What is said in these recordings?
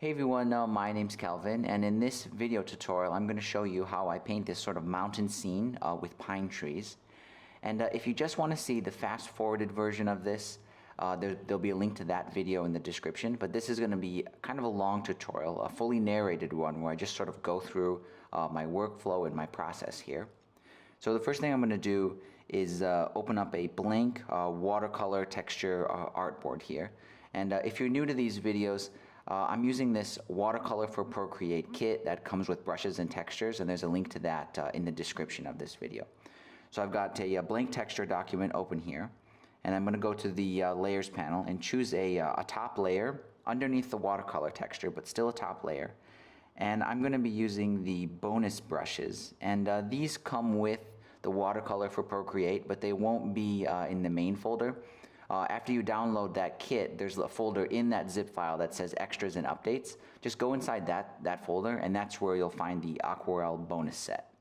Hey everyone, my name's Calvin, and in this video tutorial I'm going to show you how I paint this sort of mountain scene with pine trees. And if you just want to see the fast-forwarded version of this, there'll be a link to that video in the description, but this is going to be kind of a long tutorial, a fully narrated one where I just sort of go through my workflow and my process here. So the first thing I'm going to do is open up a blank watercolor texture artboard here. And if you're new to these videos, I'm using this watercolor for Procreate kit that comes with brushes and textures, and there's a link to that in the description of this video. So I've got a blank texture document open here, and I'm going to go to the layers panel and choose a top layer underneath the watercolor texture, but still a top layer. And I'm going to be using the bonus brushes, and these come with the watercolor for Procreate, but they won't be in the main folder. After you download that kit, there's a folder in that zip file that says extras and updates. Just go inside that folder, and that's where you'll find the aquarelle bonus set.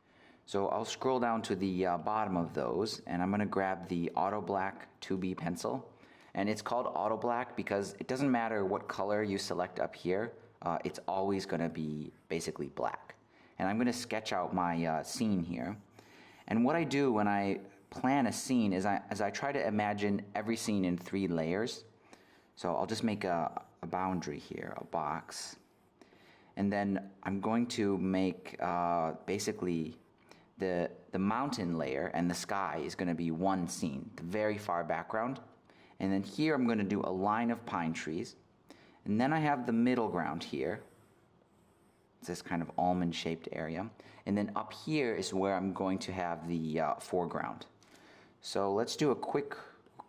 So I'll scroll down to the bottom of those, and I'm going to grab the Auto Black 2B pencil. And it's called Auto Black because it doesn't matter what color you select up here, it's always going to be basically black. And I'm going to sketch out my scene here. And what I do when I plan a scene is I try to imagine every scene in 3 layers. So I'll just make a boundary here, a box, and then I'm going to make basically the mountain layer and the sky is going to be one scene, the very far background, and then here I'm going to do a line of pine trees, and then I have the middle ground here. It's this kind of almond shaped area, and then up here is where I'm going to have the foreground. So let's do a quick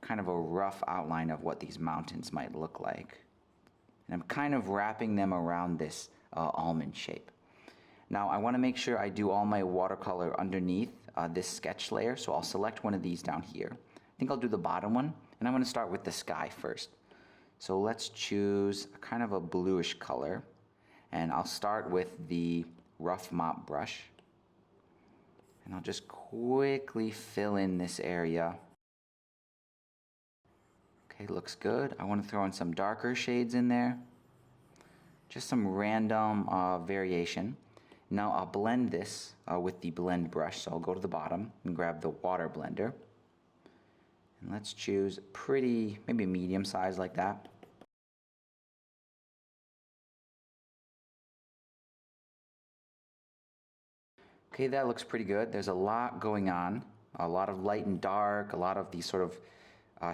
kind of a rough outline of what these mountains might look like. And I'm kind of wrapping them around this almond shape. Now I want to make sure I do all my watercolor underneath this sketch layer, so I'll select one of these down here. I think I'll do the bottom one, and I'm going to start with the sky first. So let's choose a kind of a bluish color, and I'll start with the rough mop brush. And I'll just quickly fill in this area. Okay, looks good. I want to throw in some darker shades in there. Just some random variation. Now I'll blend this with the blend brush. So I'll go to the bottom and grab the water blender. And let's choose pretty, maybe medium size like that. Okay, that looks pretty good. There's a lot going on, a lot of light and dark, a lot of these sort of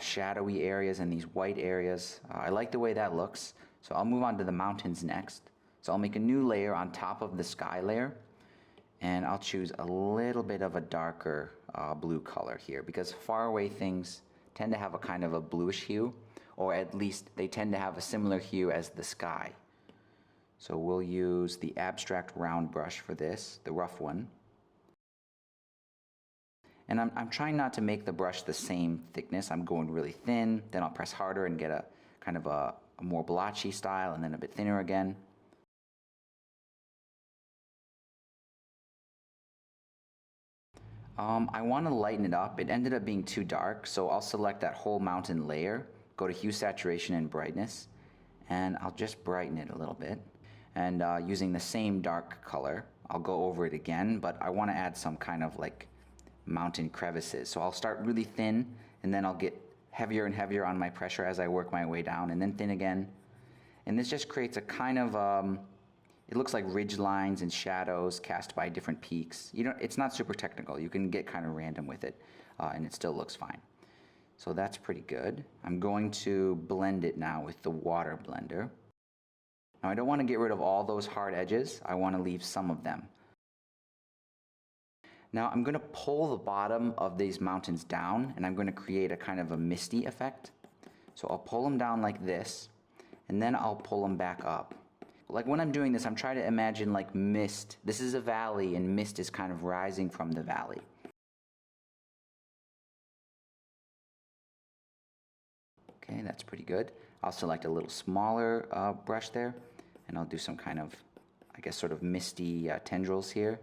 shadowy areas and these white areas. I like the way that looks, so I'll move on to the mountains next. So I'll make a new layer on top of the sky layer, and I'll choose a little bit of a darker blue color here, because far away things tend to have a kind of a bluish hue, or at least they tend to have a similar hue as the sky. So we'll use the abstract round brush for this, the rough one. And I'm trying not to make the brush the same thickness. I'm going really thin, then I'll press harder and get a kind of a more blotchy style, and then a bit thinner again. I want to lighten it up. It ended up being too dark, so I'll select that whole mountain layer, go to hue, saturation, and brightness, and I'll just brighten it a little bit. And using the same dark color, I'll go over it again, but I want to add some kind of like mountain crevices. So I'll start really thin, and then I'll get heavier and heavier on my pressure as I work my way down, and then thin again. And this just creates a kind of, it looks like ridge lines and shadows cast by different peaks. It's not super technical. You can get kind of random with it, and it still looks fine. So that's pretty good. I'm going to blend it now with the water blender. Now I don't want to get rid of all those hard edges. I want to leave some of them. Now I'm going to pull the bottom of these mountains down, and I'm going to create a kind of a misty effect. So I'll pull them down like this, and then I'll pull them back up. Like when I'm doing this, I'm trying to imagine like mist. This is a valley, and mist is kind of rising from the valley. Okay, that's pretty good. I'll select a little smaller brush there, and I'll do some kind of, I guess, sort of misty tendrils here.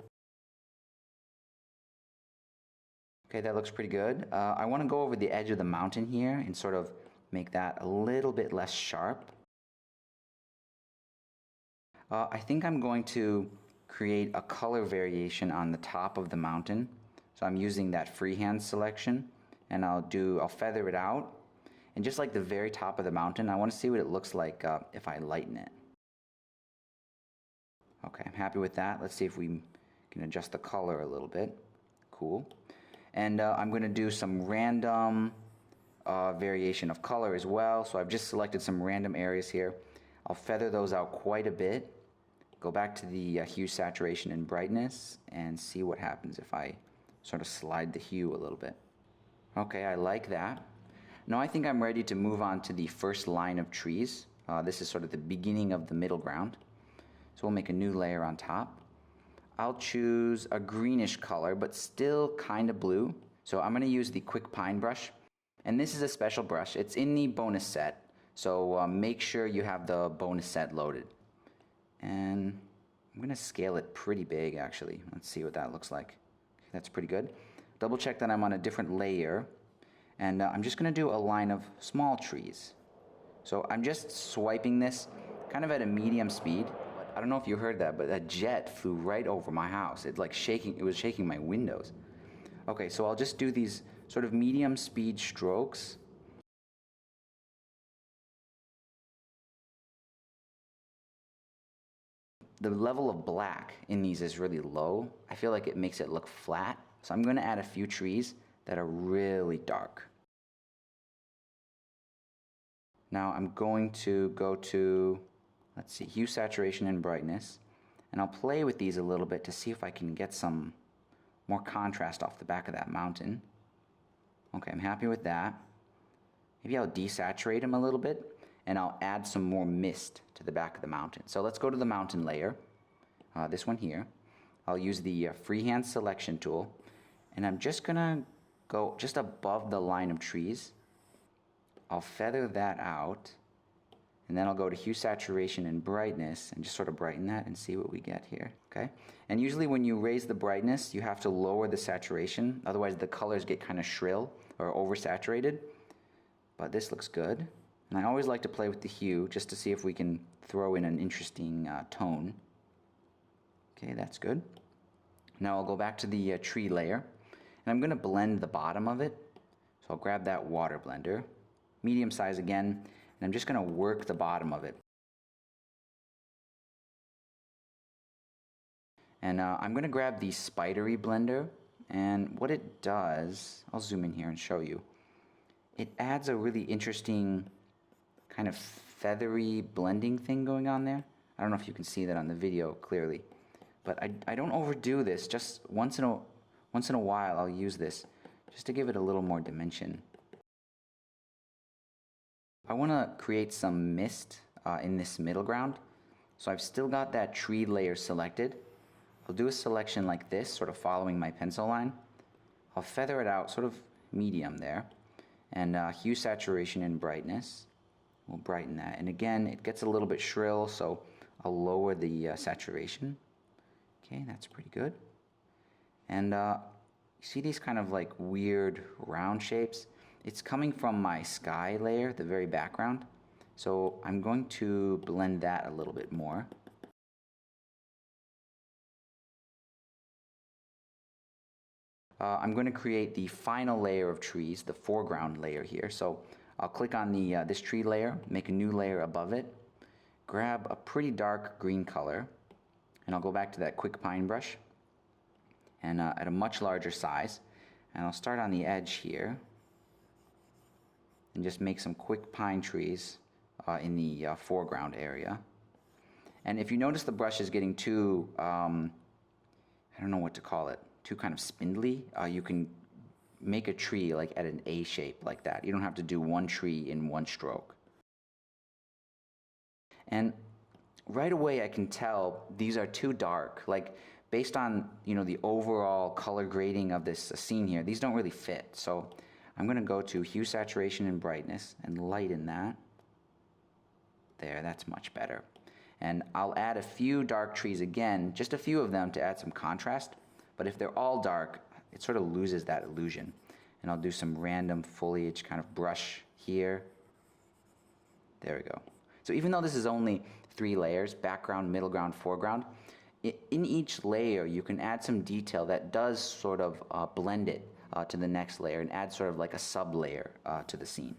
Okay, that looks pretty good. I want to go over the edge of the mountain here and sort of make that a little bit less sharp. I think I'm going to create a color variation on the top of the mountain. So I'm using that freehand selection, and I'll feather it out. And just like the very top of the mountain, I want to see what it looks like if I lighten it. Okay, I'm happy with that. Let's see if we can adjust the color a little bit. Cool. And I'm going to do some random variation of color as well. So I've just selected some random areas here. I'll feather those out quite a bit. Go back to the hue, saturation, and brightness and see what happens if I sort of slide the hue a little bit. Okay, I like that. Now I think I'm ready to move on to the first line of trees. This is sort of the beginning of the middle ground. So we'll make a new layer on top. I'll choose a greenish color, but still kind of blue. So I'm going to use the quick pine brush. And this is a special brush. It's in the bonus set. So make sure you have the bonus set loaded. And I'm going to scale it pretty big, actually. Let's see what that looks like. That's pretty good. Double check that I'm on a different layer. And I'm just going to do a line of small trees. So I'm just swiping this kind of at a medium speed. I don't know if you heard that, but a jet flew right over my house. It was shaking my windows. Okay, so I'll just do these sort of medium speed strokes. The level of black in these is really low. I feel like it makes it look flat. So I'm going to add a few trees that are really dark. Now I'm going to go to, let's see, hue, saturation, and brightness. And I'll play with these a little bit to see if I can get some more contrast off the back of that mountain. Okay, I'm happy with that. Maybe I'll desaturate them a little bit, and I'll add some more mist to the back of the mountain. So let's go to the mountain layer, this one here. I'll use the freehand selection tool, and I'm just gonna go just above the line of trees. I'll feather that out, and then I'll go to hue, saturation, and brightness and just sort of brighten that and see what we get here, okay? And usually when you raise the brightness, you have to lower the saturation, otherwise the colors get kind of shrill or oversaturated. But this looks good. And I always like to play with the hue just to see if we can throw in an interesting tone. Okay, that's good. Now I'll go back to the tree layer, and I'm gonna blend the bottom of it. So I'll grab that water blender, medium size again, and I'm just going to work the bottom of it. And I'm going to grab the spidery blender, and what it does, I'll zoom in here and show you. It adds a really interesting kind of feathery blending thing going on there. I don't know if you can see that on the video clearly, but I don't overdo this. Just once in a while I'll use this just to give it a little more dimension. I want to create some mist in this middle ground. So I've still got that tree layer selected. I'll do a selection like this, sort of following my pencil line. I'll feather it out sort of medium there. And hue, saturation, and brightness. We'll brighten that. And again, it gets a little bit shrill, so I'll lower the saturation. Okay, that's pretty good. And you see these kind of like weird round shapes? It's coming from my sky layer, the very background. So I'm going to blend that a little bit more. I'm going to create the final layer of trees, the foreground layer here. So I'll click on the this tree layer, make a new layer above it, grab a pretty dark green color, and I'll go back to that quick pine brush, and at a much larger size, and I'll start on the edge here, and just make some quick pine trees in the foreground area. And if you notice the brush is getting too, I don't know what to call it, too kind of spindly, you can make a tree like at an A shape like that. You don't have to do one tree in one stroke. And right away I can tell these are too dark. Like based on, you know, the overall color grading of this scene here, these don't really fit. So I'm going to go to hue, saturation, and brightness and lighten that. There, that's much better. And I'll add a few dark trees again, just a few of them to add some contrast. But if they're all dark, it sort of loses that illusion. And I'll do some random foliage kind of brush here. There we go. So even though this is only 3 layers: background, middle ground, foreground. In each layer you can add some detail that does sort of blend it to the next layer and add sort of like a sub layer to the scene.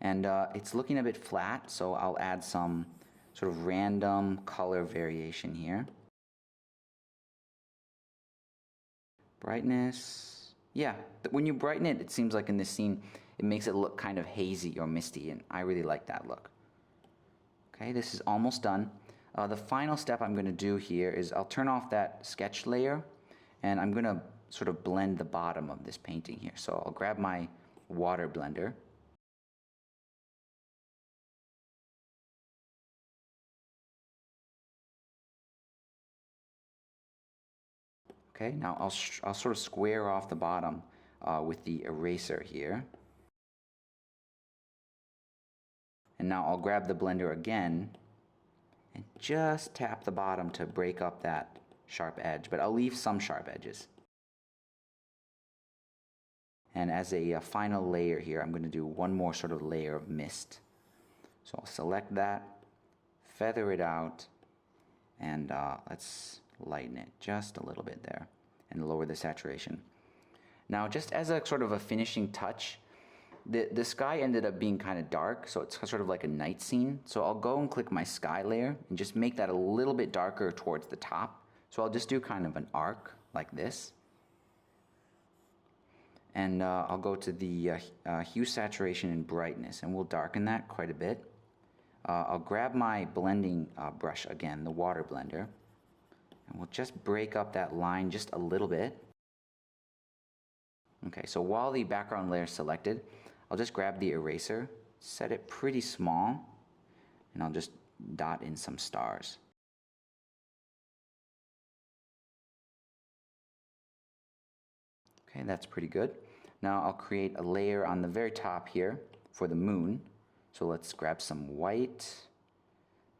And it's looking a bit flat, so I'll add some sort of random color variation here. Brightness. Yeah, when you brighten it, it seems like in this scene it makes it look kind of hazy or misty, and I really like that look. Okay, this is almost done. The final step I'm going to do here is I'll turn off that sketch layer, and I'm going to sort of blend the bottom of this painting here. So I'll grab my water blender. Okay, now I'll sort of square off the bottom with the eraser here. And now I'll grab the blender again and just tap the bottom to break up that sharp edge, but I'll leave some sharp edges. And as a final layer here, I'm going to do one more sort of layer of mist. So I'll select that, feather it out, and let's lighten it just a little bit there and lower the saturation. Now, just as a sort of a finishing touch, the sky ended up being kind of dark, so it's sort of like a night scene. So I'll go and click my sky layer and just make that a little bit darker towards the top. So I'll just do kind of an arc like this. And I'll go to the hue, saturation, and brightness, and we'll darken that quite a bit. I'll grab my blending brush again, the water blender, and we'll just break up that line just a little bit. Okay, so while the background layer is selected, I'll just grab the eraser, set it pretty small, and I'll just dot in some stars. Okay, that's pretty good. Now I'll create a layer on the very top here for the moon. So let's grab some white,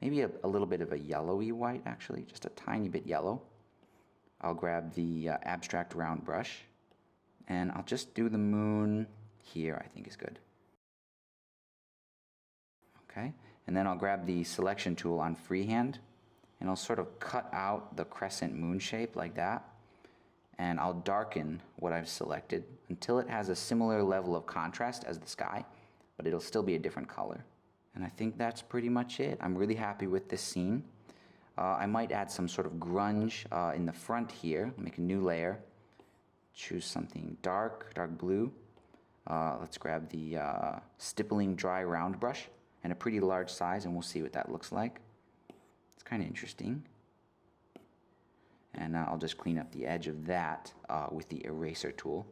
maybe a little bit of a yellowy white, actually, just a tiny bit yellow. I'll grab the abstract round brush, and I'll just do the moon here, I think is good. Okay, and then I'll grab the selection tool on freehand, and I'll sort of cut out the crescent moon shape like that, and I'll darken what I've selected until it has a similar level of contrast as the sky, but it'll still be a different color. And I think that's pretty much it. I'm really happy with this scene. I might add some sort of grunge in the front here, make a new layer, choose something dark blue. Let's grab the stippling dry round brush and a pretty large size, and we'll see what that looks like. It's kind of interesting. And I'll just clean up the edge of that with the eraser tool.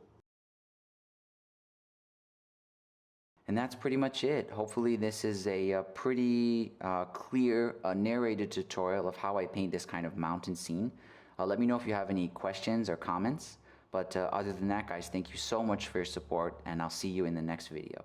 And that's pretty much it. Hopefully this is a pretty clear narrated tutorial of how I paint this kind of mountain scene. Let me know if you have any questions or comments. But other than that, guys, thank you so much for your support, and I'll see you in the next video.